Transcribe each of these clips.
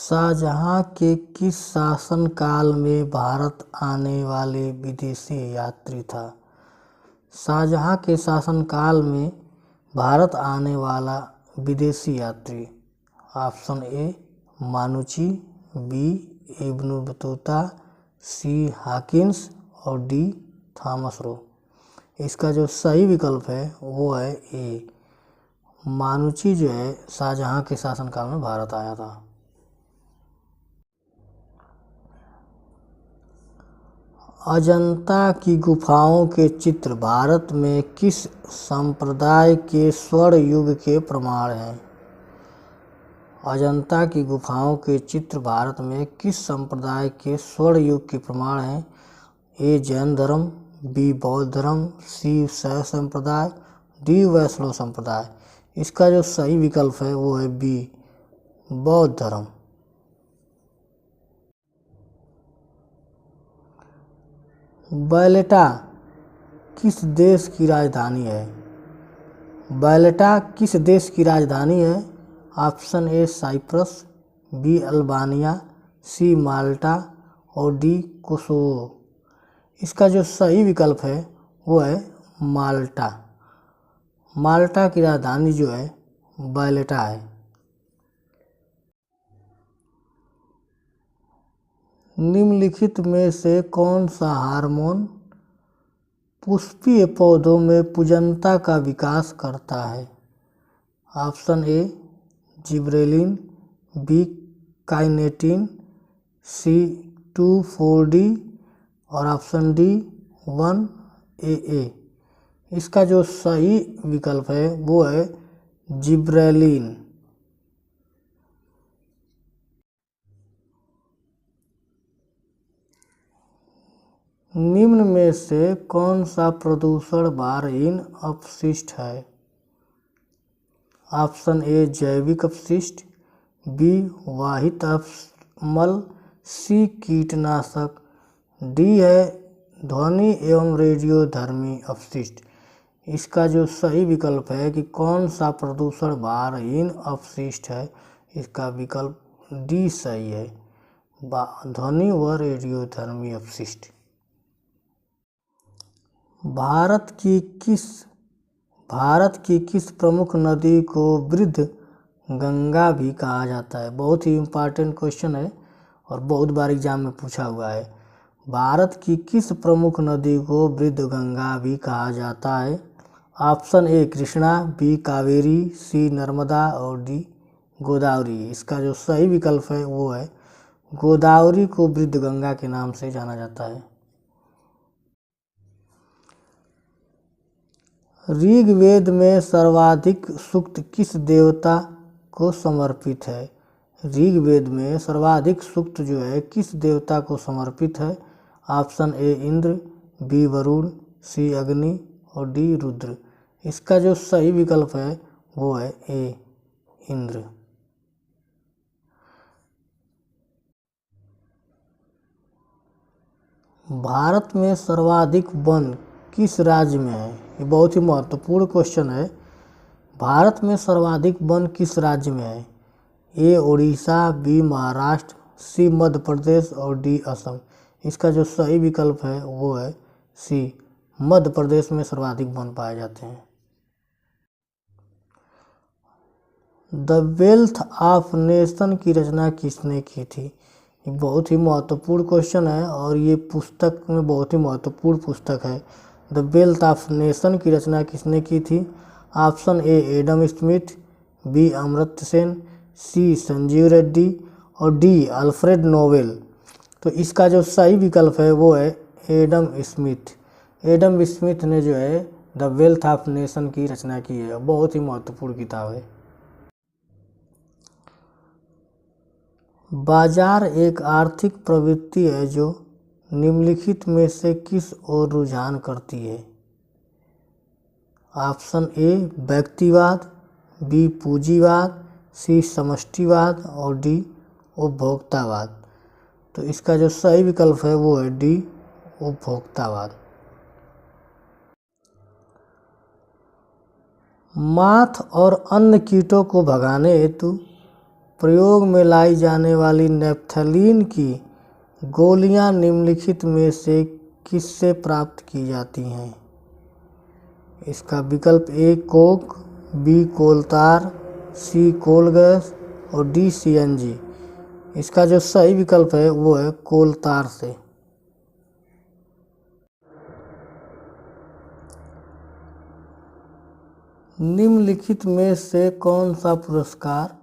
शाहजहां के किस शासनकाल में भारत आने वाले विदेशी यात्री था? शाहजहां के शासनकाल में भारत आने वाला विदेशी यात्री। Option A Manucci, B Ibn Battuta, C Hawkins और डी थॉमस रो। इसका जो सही विकल्प है वो है ए मानुची जो है शाहजहां के शासनकाल में भारत आया था। अजंता की गुफाओं के चित्र भारत में किस संप्रदाय के स्वर्ण युग के प्रमाण हैं? अजंता की गुफाओं के चित्र भारत में किस संप्रदाय के स्वर्ण युग के प्रमाण हैं? ए जैन धर्म, बी बौद्ध धर्म, सी शैव संप्रदाय, डी वैष्णव संप्रदाय। इसका जो सही विकल्प है वो है बी बौद्ध धर्म। वैलेटा किस देश की राजधानी है? वैलेटा किस देश की राजधानी है? Option A Cyprus, B Albania, C Malta और डी कोसोवो। इसका जो सही विकल्प है वो है माल्टा। माल्टा की राजधानी जो है वैलेटा है। निम्नलिखित में से कौन सा हार्मोन पुष्पीय पौधों में पुजनता का विकास करता है? Option A gibberellin, B kinetin, C 2,4-D और ऑप्शन डी 1AA। इसका जो सही विकल्प है वो है जिब्रेलिन। निम्न में से कौन सा प्रदूषण भारहीन अपशिष्ट है? ऑप्शन ए जैविक अपशिष्ट, बी वाहित अम्ल, सी कीटनाशक, डी है ध्वनि एवं रेडियोधर्मी अपशिष्ट। इसका जो सही विकल्प है कि कौन सा प्रदूषण भारहीन अपशिष्ट है, इसका विकल्प डी सही है, ध्वनि व रेडियोधर्मी अपशिष्ट। भारत की किस प्रमुख नदी को वृद्ध गंगा भी कहा जाता है? बहुत ही इम्पोर्टेंट क्वेश्चन है और बहुत बार एग्जाम में पूछा हुआ है। भारत की किस प्रमुख नदी को वृद्ध गंगा भी कहा जाता है? Option A Krishna, B Kaveri, C Narmada और डी गोदावरी। इसका जो सही विकल्प है वो है गोदावरी को वृद्ध गंगा के नाम से जाना जाता है। ऋग्वेद में सर्वाधिक सूक्त किस देवता को समर्पित है? ऋग्वेद में सर्वाधिक सूक्त जो है किस देवता को समर्पित है? Option A Indra, B Varun, C Agni और डी रुद्र। इसका जो सही विकल्प है वो है ए इंद्र। भारत में सर्वाधिक वन किस राज्य में है? ये बहुत ही महत्वपूर्ण क्वेश्चन है। भारत में सर्वाधिक वन किस राज्य में है? ए उड़ीसा, बी महाराष्ट्र, सी मध्य प्रदेश और डी असम। इसका जो सही विकल्प है वो है सी मध्य प्रदेश में सर्वाधिक वन पाए जाते हैं। द वेल्थ ऑफ नेशन की रचना किसने की थी? ये बहुत ही महत्वपूर्ण क्वेश्चन है और ये पुस्तक में बहुत ही महत्वपूर्ण पुस्तक है। द वेल्थ ऑफ नेशन की रचना किसने की थी? Option A Adam Smith, B Amartya Sen, C Sanjiv Reddy और डी अल्फ्रेड नोबेल। तो इसका जो सही विकल्प है वो है एडम स्मिथ। एडम स्मिथ ने जो है द वेल्थ ऑफ नेशन की रचना की है। बहुत ही महत्वपूर्ण किताब है। बाजार एक आर्थिक प्रवृत्ति है जो निम्नलिखित में से किस ओर रुझान करती है? ऑप्शन ए व्यक्तिवाद, बी पूंजीवाद, सी समष्टिवाद और डी उपभोक्तावाद। तो इसका जो सही विकल्प है वो है डी उपभोक्तावाद। माथ और अन्य कीटों को भगाने हेतु प्रयोग में लाई जाने वाली नेप्थलीन की गोलियां निम्नलिखित में से किससे प्राप्त की जाती हैं? इसका विकल्प ए कोक, बी कोलतार, सी कोल गैस और डी सीएनजी। इसका जो सही विकल्प है वो है कोलतार से। निम्नलिखित में से कौन सा पुरस्कार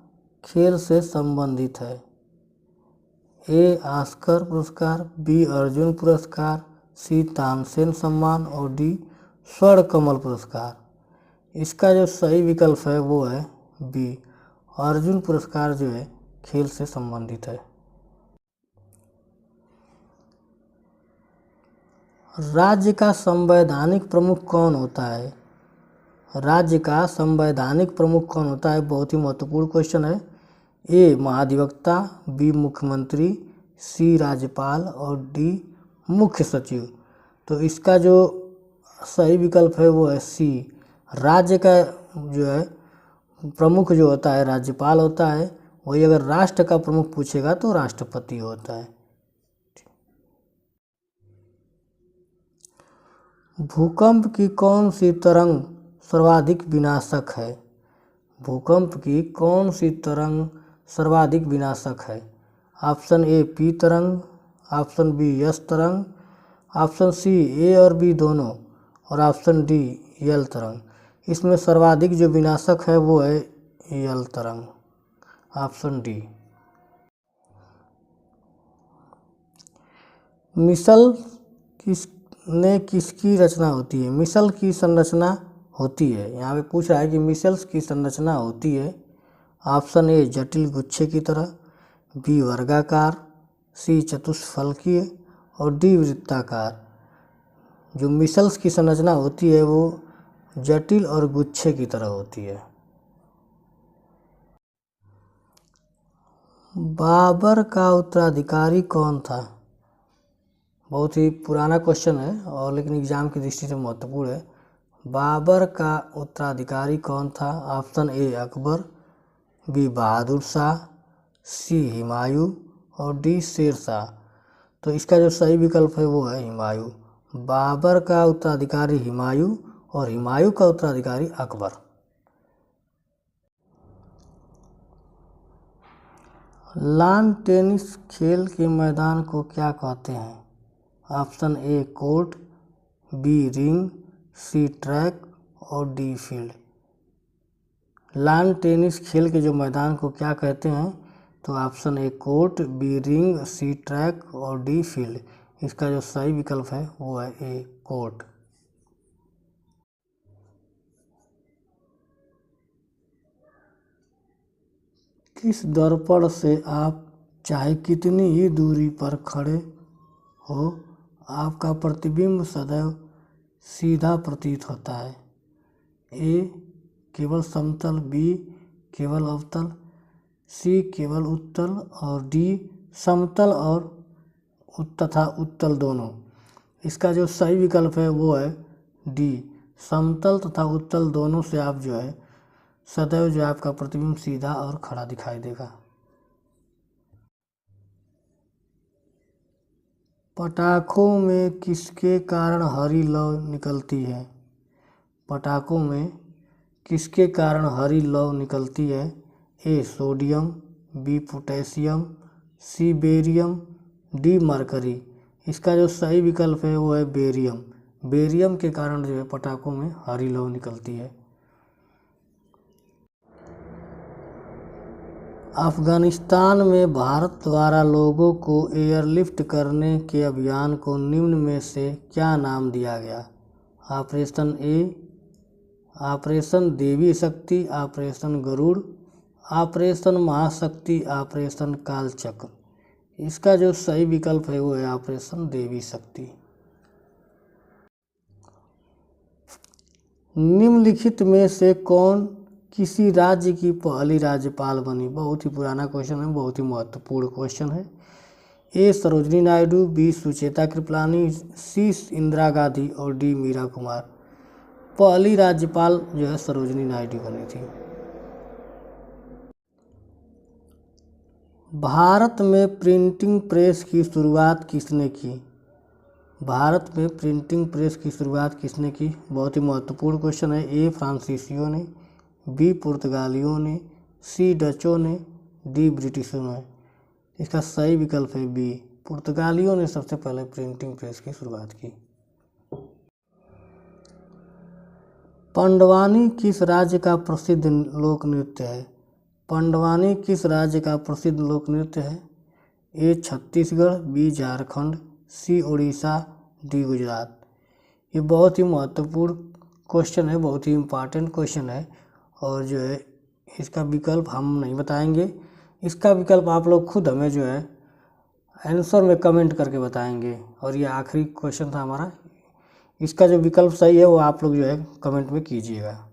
खेल से संबंधित है? ए ऑस्कर पुरस्कार, बी अर्जुन पुरस्कार, सी तानसेन सम्मान और डी स्वर्ण कमल पुरस्कार। इसका जो सही विकल्प है वो है बी अर्जुन पुरस्कार जो है खेल से संबंधित है। राज्य का संवैधानिक प्रमुख कौन होता है? राज्य का संवैधानिक प्रमुख कौन होता है? बहुत ही महत्वपूर्ण क्वेश्चन है। ए महाधिवक्ता, बी मुख्यमंत्री, सी राज्यपाल और डी मुख्य सचिव। तो इसका जो सही विकल्प है वो है सी। राज्य का जो है प्रमुख जो होता है राज्यपाल होता है, वही अगर राष्ट्र का प्रमुख पूछेगा तो राष्ट्रपति होता है। भूकंप की कौन सी तरंग सर्वाधिक विनाशक है? भूकंप की कौन सी तरंग सर्वाधिक विनाशक है? ऑप्शन ए पी तरंग, ऑप्शन बी एस तरंग, ऑप्शन सी ए और बी दोनों और ऑप्शन डी यल तरंग। इसमें सर्वाधिक जो विनाशक है वो है यल तरंग, ऑप्शन डी। मिसल किसकी रचना होती है? मिसल की संरचना होती है, यहाँ पे पूछ रहा है कि मिसल्स की संरचना होती है। ऑप्शन ए जटिल गुच्छे की तरह, बी वर्गाकार, सी चतुष्फलकीय और डी वृत्ताकार। जो मिसल्स की संरचना होती है वो जटिल और गुच्छे की तरह होती है। बाबर का उत्तराधिकारी कौन था? बहुत ही पुराना क्वेश्चन है और लेकिन एग्जाम की दृष्टि से महत्वपूर्ण है। बाबर का उत्तराधिकारी कौन था? Option A Akbar, B Bahadur Shah, सी हुमायूं और डी शेर शाह। तो इसका जो सही विकल्प है वो है हुमायूं। बाबर का उत्तराधिकारी हुमायूं और हुमायूं का उत्तराधिकारी अकबर। लॉन टेनिस खेल के मैदान को क्या कहते हैं? Option A court, B ring, C track और डी फील्ड। लॉन टेनिस खेल के जो मैदान को क्या कहते हैं? तो option A court, B ring, C track और डी फील्ड। इसका जो सही विकल्प है वो है ए कोर्ट। किस दर्पण से आप चाहे कितनी ही दूरी पर खड़े हो, आपका प्रतिबिंब सदैव सीधा प्रतीत होता है? ए केवल समतल, बी केवल अवतल, सी केवल उत्तल और डी समतल और तथा उत्तल दोनों। इसका जो सही विकल्प है वो है डी समतल तथा उत्तल दोनों से आप जो है सदैव जो आपका प्रतिबिंब सीधा और खड़ा दिखाई देगा। पटाखों में किसके कारण हरी लौ निकलती है? पटाखों में किसके कारण हरी लौ निकलती है? A sodium, B potassium, C barium, D mercury. इसका जो सही विकल्प है वो है बेरियम। बेरियम के कारण जो है पटाखों में हरी लौ निकलती है। अफगानिस्तान में भारत द्वारा लोगों को एयरलिफ्ट करने के अभियान को निम्न में से क्या नाम दिया गया? ऑपरेशन ए ऑपरेशन देवी शक्ति, ऑपरेशन गरुड़, ऑपरेशन महाशक्ति, ऑपरेशन कालचक्र। इसका जो सही विकल्प है वो है ऑपरेशन देवी शक्ति। निम्नलिखित में से कौन किसी राज्य की पहली राज्यपाल बनी? बहुत ही पुराना क्वेश्चन है, बहुत ही महत्वपूर्ण क्वेश्चन है। ए सरोजिनी नायडू, बी सुचेता कृपलानी, सी इंदिरा गांधी और डी मीरा कुमार। पहली राज्यपाल जो है सरोजिनी नायडू बनी थी। भारत में प्रिंटिंग प्रेस की शुरुआत किसने की? भारत में प्रिंटिंग प्रेस की शुरुआत किसने की? बहुत ही महत्वपूर्ण क्वेश्चन है। ए फ्रांसीसियों ने, बी पुर्तगालियों ने, सी डचों ने, डी ब्रिटिशों ने। इसका सही विकल्प है बी, पुर्तगालियों ने सबसे पहले प्रिंटिंग प्रेस की शुरुआत की। पंडवानी किस राज्य का प्रसिद्ध लोक नृत्य है? पंडवानी किस राज्य का प्रसिद्ध लोक नृत्य है? ए छत्तीसगढ़, बी झारखंड, सी उड़ीसा, डी गुजरात। ये बहुत ही महत्वपूर्ण क्वेश्चन है, बहुत ही इम्पॉर्टेंट क्वेश्चन है और जो है इसका विकल्प हम नहीं बताएंगे। इसका विकल्प आप लोग खुद हमें जो है आंसर में कमेंट करके बताएंगे। और ये आखिरी क्वेश्चन था हमारा। इसका जो विकल्प सही है वो आप लोग जो है कमेंट में कीजिएगा।